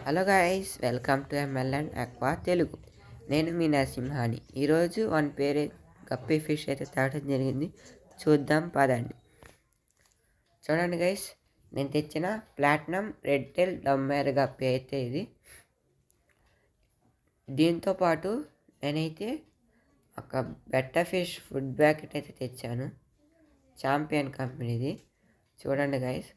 Hello guys, welcome to ML and aqua Telugu. నేను మీ నరసింహాని. ఈరోజు one పేరే గప్పి ఫిష్ అయితే తేవడం జరిగింది. చూద్దాం పదండి. చూడండి గైస్, నేను తెచ్చిన ప్లాటినం రెడ్ టెల్ డమ్మేర్ గప్పి అయితే ఇది. దీంతోపాటు నేనైతే ఒక బెట్టర్ ఫిష్ ఫుడ్ ప్యాకెట్ అయితే తెచ్చాను, ఛాంపియన్ కంపెనీది. చూడండి guys,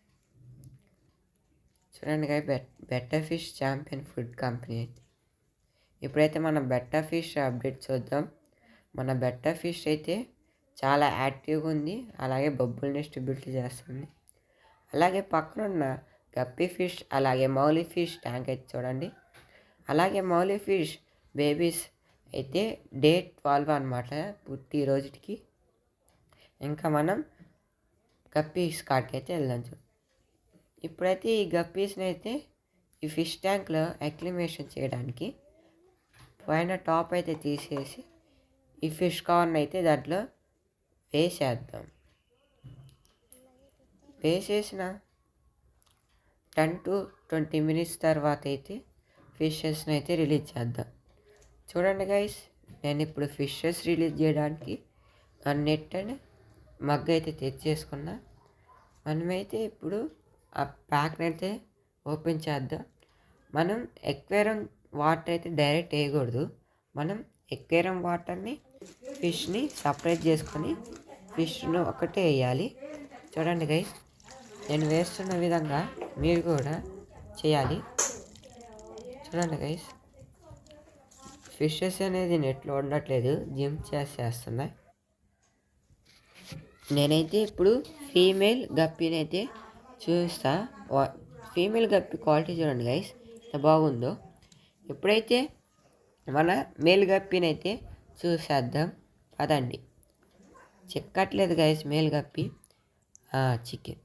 better fish champion food company. ఇప్పుడైతే మనం బెట్టర్ ఫిష్ అప్డేట్ చూద్దాం. మన బెట్టర్ ఫిష్ అయితే చాలా యాక్టివ్గా ఉంది, అలాగే బబ్బుల్ డిస్ట్రిబ్యూట్ చేస్తుంది. అలాగే పక్కన ఉన్న గప్పి ఫిష్ అలాగే మౌలీ ఫిష్ ట్యాంక్ అయితే చూడండి. అలాగే మౌలీ ఫిష్ బేబీస్ అయితే డే 12 అనమాట, పుట్టి రోజుకి. ఇంకా మనం గప్పీస్ కాడికి అయితే వెళ్దాం. ఇప్పుడైతే ఈ గప్పీస్ని అయితే ఈ ఫిష్ ట్యాంక్లో అక్లిమేషన్ చేయడానికి పైన టాప్ అయితే తీసేసి ఈ ఫిష్ కార్న్ అయితే దాంట్లో వేసేద్దాం. వేసేసిన 10 to 20 minutes తర్వాత అయితే ఫిషెస్ని అయితే రిలీజ్ చేద్దాం. చూడండి గైస్, నేను ఇప్పుడు ఫిషెస్ రిలీజ్ చేయడానికి నెట్ అండ్ మగ్ అయితే తెచ్చేసుకున్నా. మనమైతే ఇప్పుడు ఆ ప్యాక్ని అయితే ఓపెన్ చేద్దాం. మనం ఎక్వేరియం వాటర్ అయితే డైరెక్ట్ వేయకూడదు. మనం ఎక్వేరియం వాటర్ని ఫిష్ని సపరేట్ చేసుకొని ఫిష్ను ఒకటే వేయాలి. చూడండి గైస్, నేను వేస్తున్న విధంగా మీరు కూడా చేయాలి. చూడండి గైస్, ఫిషెస్ అనేది నెట్లో ఉండట్లేదు, జిమ్ చేస్తున్నాయి. నేనైతే ఇప్పుడు ఫీమేల్ గప్పిని అయితే చూస్తా. ఫీమేల్ గప్పి క్వాలిటీ చూడండి గైస్ ఎంత బాగుందో. ఇప్పుడైతే మన మేల్ గప్పిని అయితే చూసేద్దాం పదండి. చిక్కట్లేదు గైస్ మేల్ గప్పి, చికెన్.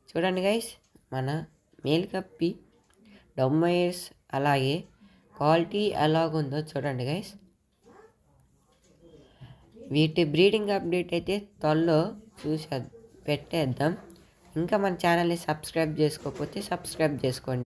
చూడండి గైస్, మన మేల్ గప్పి డొమ్మైర్స్ అలాగే క్వాలిటీ ఎలాగుందో చూడండి గైస్. వీటి బ్రీడింగ్ అప్డేట్ అయితే త్వరలో పెట్టేద్దాం. ఇంకా మన ఛానల్ని సబ్స్క్రైబ్ చేసుకోకపోతే సబ్స్క్రైబ్ చేసుకోండి.